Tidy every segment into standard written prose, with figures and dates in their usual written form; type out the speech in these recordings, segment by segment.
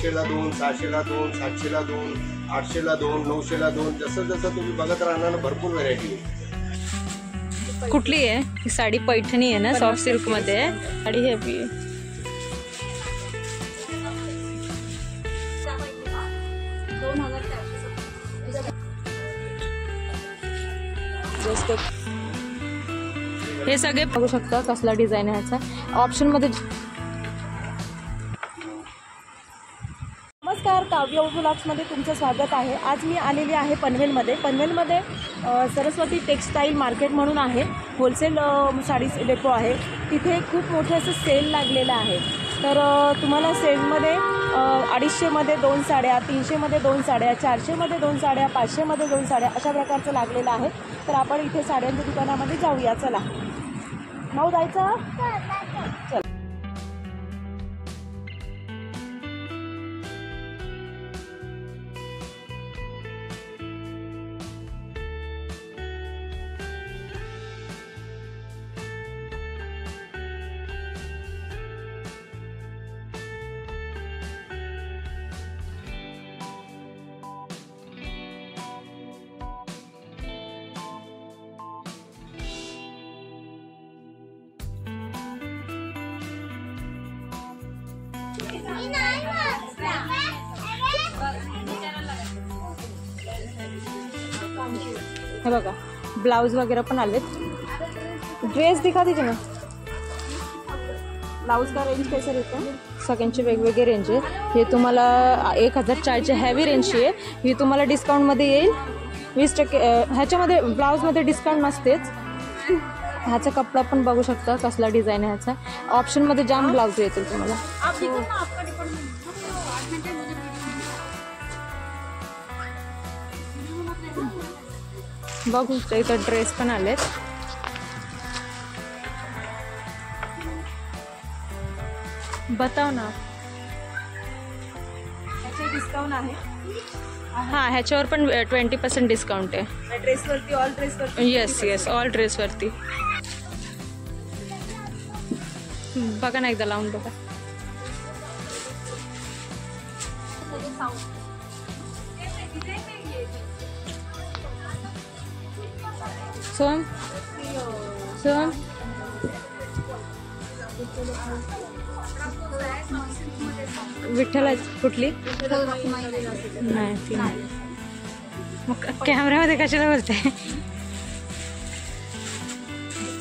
500ला 2, 600ला 2, 700ला 2, 800ला 2, 900ला 2, जसं जसं तुम्ही बघत राहणार भरपूर व्हरायटी आहे. कुठली आहे ही साडी? पैठणी आहे ना, सॉफ्ट सिल्क मध्ये आहे साडी. हेवी हे सगळे बघू शकता कसला डिझाईन आहे ह्याचा. ऑप्शन मध्ये नमस्कार, काव्य व्लॉग्समध्ये तुमचं स्वागत आहे. आज मी आलेली आहे पनवेलमध्ये. पनवेलमध्ये सरस्वती टेक्स्टाईल मार्केट म्हणून आहे, होलसेल साडी डेपो आहे. तिथे खूप मोठं असं सेल लागलेलं आहे. तर तुम्हाला सेलमध्ये 250मध्ये 2 साड्या, 300मध्ये 2 साड्या, 400मध्ये 2 साड्या, 500मध्ये 2 साड्या अशा प्रकारचं लागलेलं आहे. तर आपण इथे साड्यांच्या दुकानामध्ये जाऊया. चला नाव जायचं. चल. हे बघा ब्लाउज वगैरे पण आलेत. ड्रेस दिखा दीजिए ना. ब्लाउज का रेंज कैसे रहता है? सगळ्यांचे वेगवेगळे रेंज आहे. हे तुम्हाला 1040ची हॅवी रेंजची आहे. ही तुम्हाला डिस्काउंटमध्ये येईल 20%. ह्याच्यामध्ये ब्लाऊजमध्ये डिस्काउंट नसतेच. ह्याचा कपडा पण बघू शकता कसला डिझाईन आहे ह्याचा. ऑप्शनमध्ये जाम ब्लाऊज येतील तुम्हाला. बघू इथं ड्रेस पण आलेत. बताव ना. ह्याचे डिस्काउंट आहे. हां ह्याच्यावर पण 20% डिस्काउंट आहे. ड्रेसवरती, ऑल ड्रेसवरती. येस ऑल ड्रेसवरती. बघा ना एकदा लावून बघा. सोम सोम विठ्ठल कुठली नाही ती नाही. मग कॅमेऱ्यामध्ये कशाला बोलते?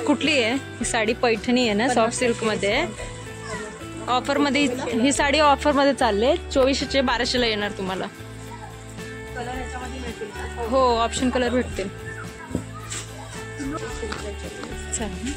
कुठली आहे ही साडी? पैठणी आहे ना, सॉफ्ट सिल्क मध्ये आहे. ऑफरमध्ये ही साडी ऑफरमध्ये चालले 2400चे 1200ला येणार तुम्हाला. कलर ह्याच्यामध्ये मिळतील का? हो ऑप्शन कलर भेटतील. चालेल.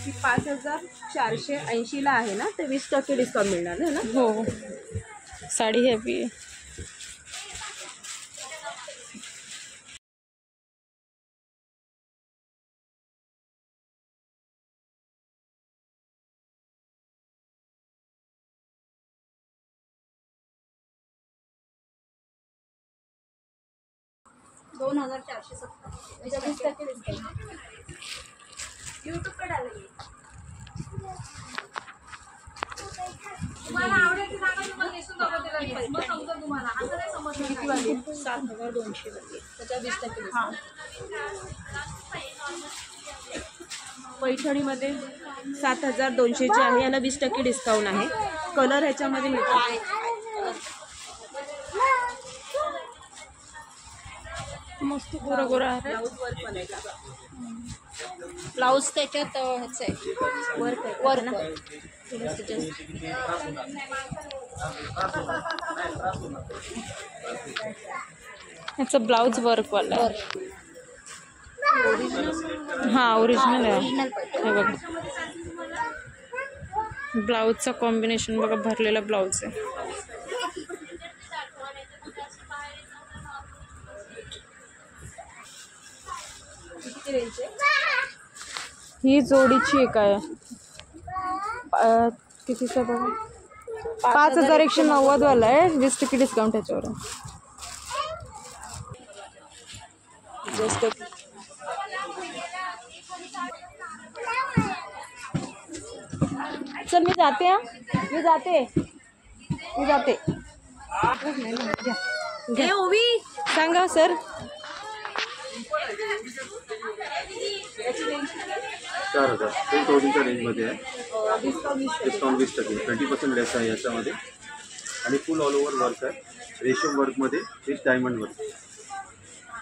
ती 5480ला आहे ना, ते 20% डिस्काउंट मिळणार ना. हो साडी हेवी आहे. यूट्यूब पे डालेंगे. तुम्हाला आवडेल ते सांगा, तुम्हाला नेसून दाखवते लगेच. मग समजा तुम्हाला असं नाही समजलं. किती वाली? 7200 वाली. त्याच्या 20% डिस्काउंट. पैठणीमध्ये 7200ची आहे. याला 20% डिस्काउंट आहे. कलर ह्याच्यामध्ये मिळतो. मस्त गोरा गोरा आहे. ब्लाऊज वर्क पण आहे का? ब्लाऊज त्याच्यात ह्याचं आहे वर्क आहे. वर्क ना. ह्याचं ब्लाऊज वर्क वाला आहे. हां ओरिजिनल आहे. हे बघा ब्लाऊजचं कॉम्बिनेशन बघा, भरलेला ब्लाऊज आहे. किती रेंज आहे? ही जोडीची आहे काय कितीचं बघा 5190 वाला आहे 20% डिस्काउंट त्याच्यावर. जस्ट चल मी जाते घे ओवी सांगा सर. 4000 10,000च्या रेंजमध्ये आहे. डिस्काउंट 20%, 20% लेस आहे याच्यामध्ये. आणि फुल ऑल ओव्हर वर्क आहे, रेशम वर्कमध्ये विथ डायमंड वर्क.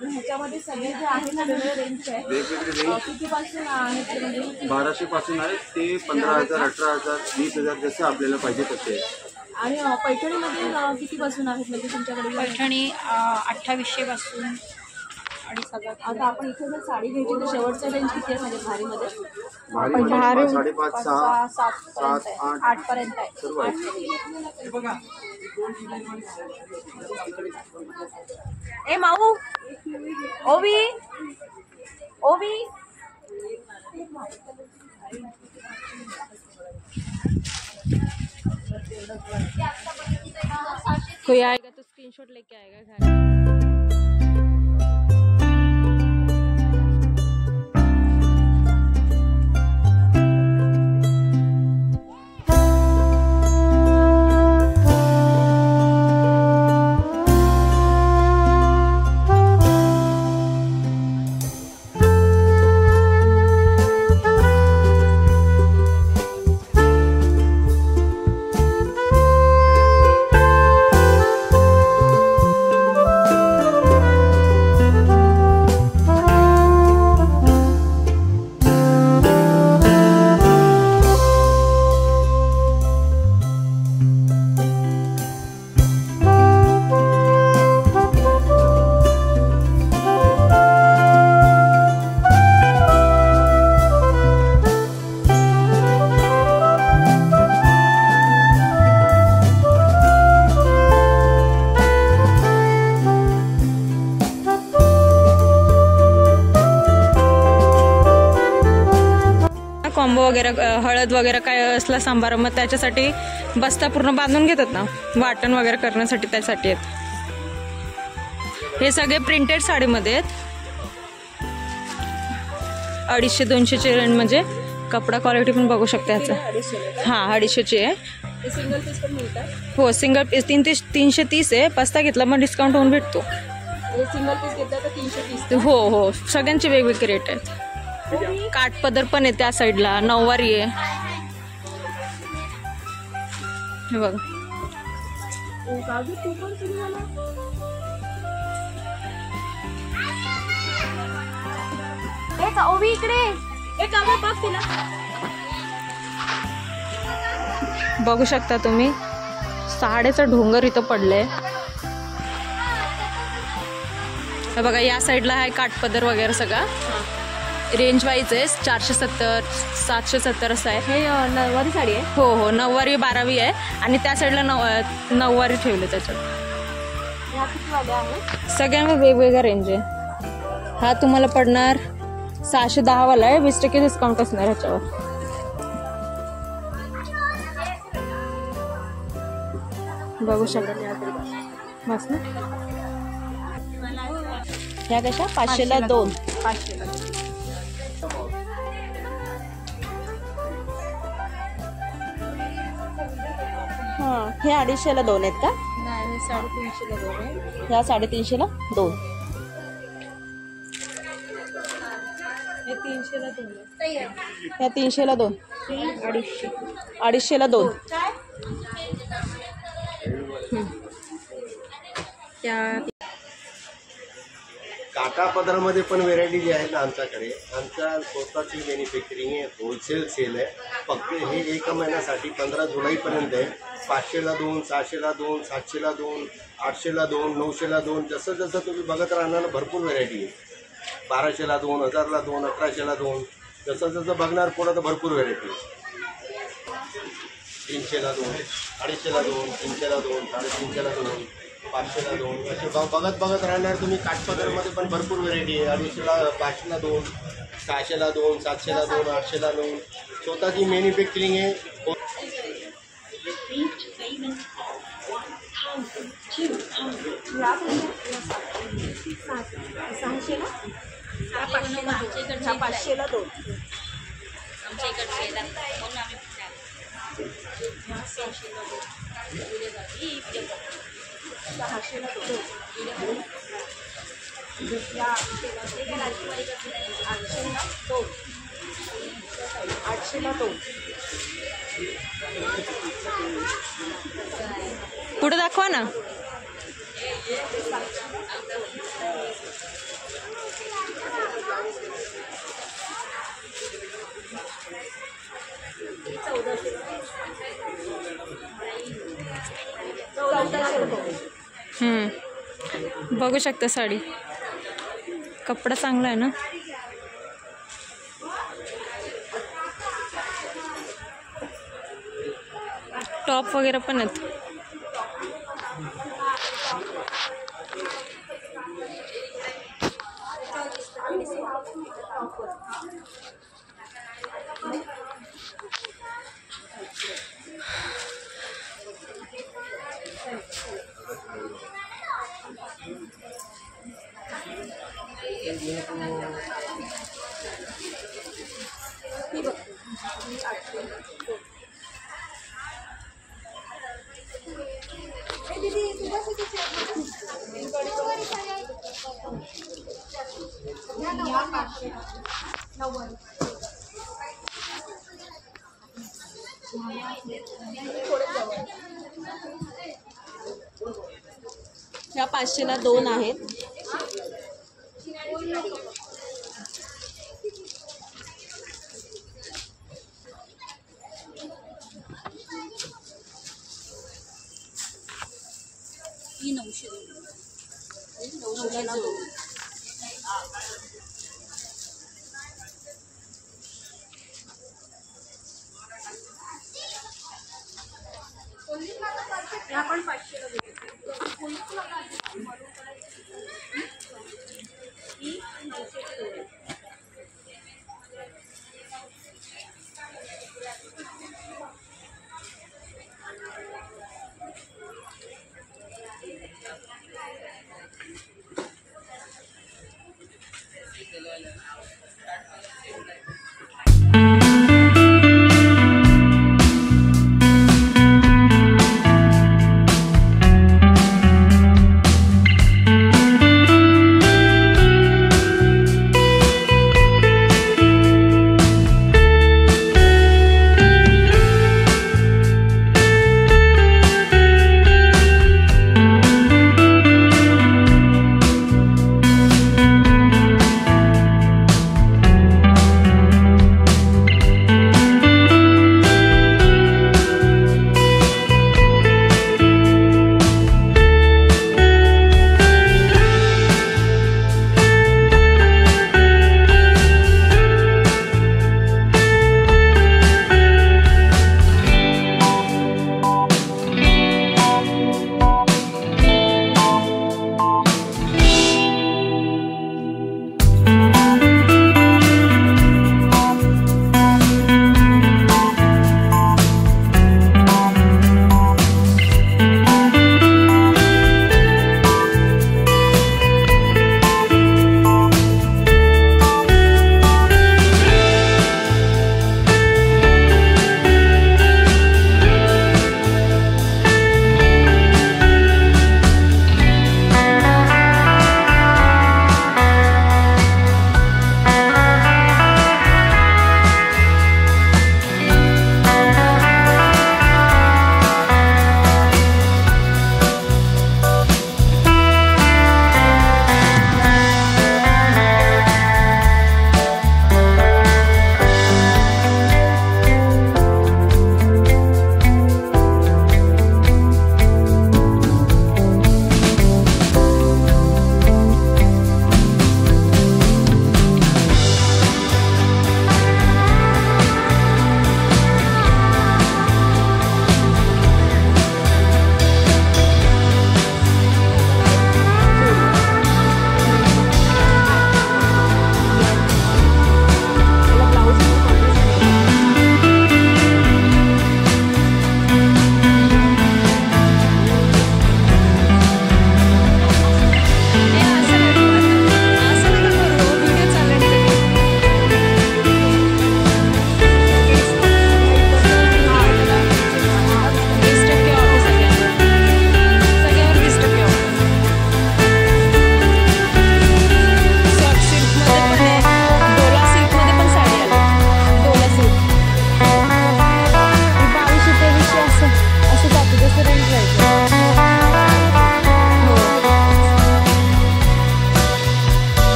ह्याच्यामध्ये सगळे जे आहे ना वेगवेगळे रेंज आहे. वेगवेगळे रेंज कितीपासून आहे म्हणजे 1200 पासून आहे ते 15,000, 18,000, 20,000 जसं आपल्याला पाहिजे तसे. आणि पैठणीमध्ये कितीपासून आहेत म्हणजे तुमच्याकडे? पैठणी 2800 पासून आणि सगळं. आता आपण इथे जर साडी घ्यायची तर शेवटचा रेंज किती आहे म्हणजे भारीमध्ये? भारी 5.5, 6, 7, 8 पर्यंत आहे. सर्व आहे. ए माऊ ओवी कोई आएगा तो स्क्रीनशॉट लेके आएगा घर. कॉम्बो वगैरे हळद वगैरे काय असला सांबार मग त्याच्यासाठी बस्ता पूर्ण बांधून घेतात ना वाटण वगैरे करण्यासाठी त्यासाठी आहेत. हे सगळे प्रिंटेड साडीमध्ये आहेत. 250-200ची रेंज म्हणजे कपडा क्वालिटी पण बघू शकता ह्याचा. हां 250ची आहे. सिंगल पीस पण मिळतात. हो सिंगल पीस 330 आहे. बस्ता घेतला मग डिस्काउंट होऊन भेटतो. सिंगल पीस घेतला तर 330. हो हो सगळ्यांचे वेगवेगळे रेट आहेत. काठपदर पण आहे त्या साईडला. नऊवारी आहे हे बघा. ओवी इकडे एक आवाज बघ तिला. बघू शकता तुम्ही साड्याचं ढोंगर इथं पडलंय. हे बघा या साईडला आहे काठपदर वगैरे सगळा. रेंज वाईज आहे 470, 770 असं आहे. हे नऊवारी साडी आहे. हो हो नऊवारी 12वी आहे आणि त्या साईडला नऊवारी ठेवले त्याच्यात. ह्या किती वाल्या आहेत? सगळ्यांना वेगवेगळ्या रेंज आहे. हा तुम्हाला पडणार 610 वाला आहे. 20% डिस्काउंट असणार ह्याच्यावर. बघू शकता मस्त ना. ह्या कशा 500ला 2. 500ला. हां हे 250ला 2 आहेत का? नाही 350ला 2 आहे. ह्या 350ला 2. हे 300ला 2 आहे. ह्या 300ला 2. 250ला 2. त्या काटा पदरामध्ये पण व्हेरायटी जी आहे ना आमच्याकडे, आमच्या स्वतःची मॅन्युफॅक्चरिंग आहे, होलसेल सेल आहे. फक्त हे 1 महिन्यासाठी 15 जुलैपर्यंत आहे. 500ला 2, 600ला 2, 700ला 2, 800ला 2, 900ला 2 जसं जसं तुम्ही बघत राहणार ना भरपूर व्हेरायटी आहे. 1200ला 2, 1000ला 2, 1800ला 2 जसं जसं बघणार पुढं तर भरपूर व्हेरायटी आहे. 300ला 2, 250ला 2, 300ला 2, 350ला 2, 500ला 2 असे बघत बघत राहणार तुम्ही. काठपदरमध्ये पण भरपूर व्हेरायटी आहे. 250ला 500ला 2, 600ला 2, 700ला 2, 800ला 2. स्वतःची मॅन्युफॅक्चरिंग आहे. ह्या 500ला 2. आमच्या इकडचे म्हणून आम्ही पुढे दाखवा ना. बघू शकता साडी, कपडा चांगला आहे ना. टॉप वगैरे पण आहेत. ह्या 500ला 2 आहेत. ही 900ला 2. आपण 500ला देतो.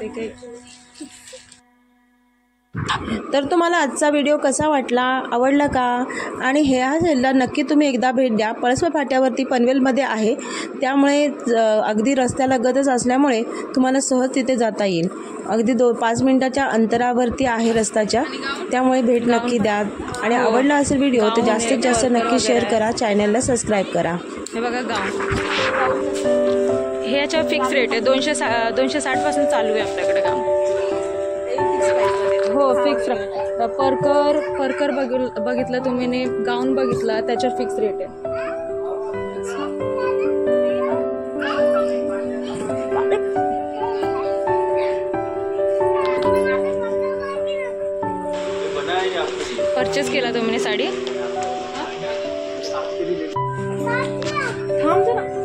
काही काही तर तुम्हाला आजचा व्हिडिओ कसा वाटला, आवडला का? आणि ह्या सेलला नक्की तुम्ही एकदा भेट द्या. पळसवा फाट्यावरती पनवेलमध्ये आहे, त्यामुळे अगदी रस्त्याला लगतच असल्यामुळे तुम्हाला सहज तिथे जाता येईल. अगदी 5 मिनिटाच्या अंतरावरती आहे रस्त्याच्या, त्यामुळे भेट नक्की द्या. आणि आवडला असेल व्हिडिओ तर जास्तीत जास्त नक्की शेअर करा, चॅनलला सबस्क्राईब करा. हे बघा गाऊन, हे याच्या फिक्स रेट आहे 260 पासून चालू आहे आपल्याकडे गाऊन. हो फिक्स. परकर बघितलं तुम्ही ने गाऊन बघितला, त्याच्यावर फिक्स रेट आहे. परचेस केला तुम्ही साडी. थांब जरा.